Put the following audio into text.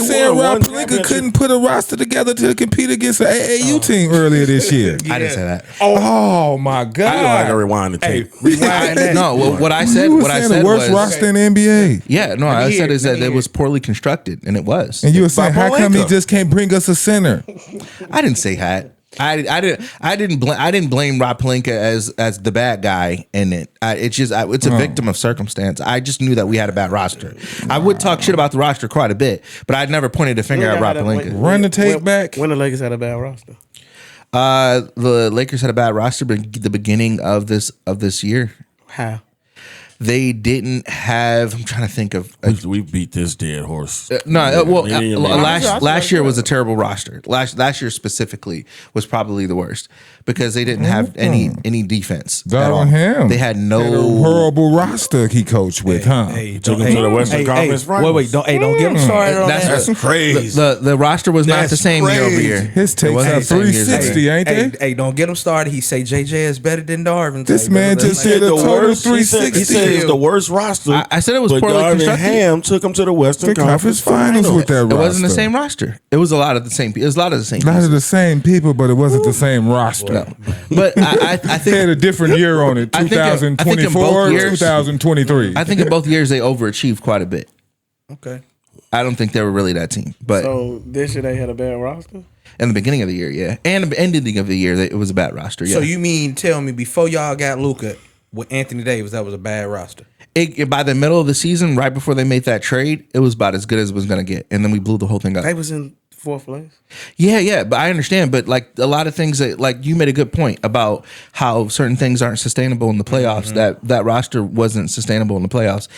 saying won Rod one Pelinka championship. couldn't put a roster together to compete against an AAU team earlier this year. I didn't say that. Oh my God! I know I can rewind the tape. Rewind that. No, what I said. You were What I saying said the worst was. roster in the NBA. Yeah, no, I said is let that me it hear was poorly constructed, and it was. And you were saying, how come he Pelinka. just can't bring us a center? I didn't say that. I didn't blame Rod Pelinka as the bad guy in it. It's a victim of circumstance. I just knew that we had a bad roster. I would talk shit about the roster quite a bit, but I'd never pointed a finger at Rod Pelinka. Run the tape back. When the Lakers had a bad roster. The Lakers had a bad roster, but the beginning of this year, How? they didn't have. I'm trying to think of. We beat this dead horse. Last year was a terrible roster. Last year specifically was probably the worst because they didn't have any defense. That at all. on him. They had Had a no. horrible roster he coached with, huh? Took him to the Western Conference Finals. Wait, don't get him started on that. That's crazy. The roster was not That's the same year over crazy. year. His It takes wasn't are the same years over 360, year. ain't they? Hey, don't get him started. He say JJ is better than Darvin. This man just did a The total worst. He said 360. it's the worst roster. I said it was but poorly Darvin constructed. Ham took him to the Western The conference Conference finals with that It roster. wasn't the same roster. It was a lot of the same. It was a lot of the same. A lot of pieces. the same people, but it wasn't the same roster. No, but I They had think a different year on it. I think in 2024, both years- 2023. I think in both years they overachieved quite a bit. Okay. I don't think they were really that team, but So this year they had a bad roster? in the beginning of the year, yeah, and the ending of the year, it was a bad roster. Yeah. So you mean tell me before y'all got Luka with Anthony Davis, that was a bad roster? By the middle of the season, right before they made that trade, it was about as good as it was going to get, and then we blew the whole thing up. They was in fourth place. Yeah, but I understand. But like a lot of things that, like you made a good point about how certain things aren't sustainable in the playoffs. That roster wasn't sustainable in the playoffs.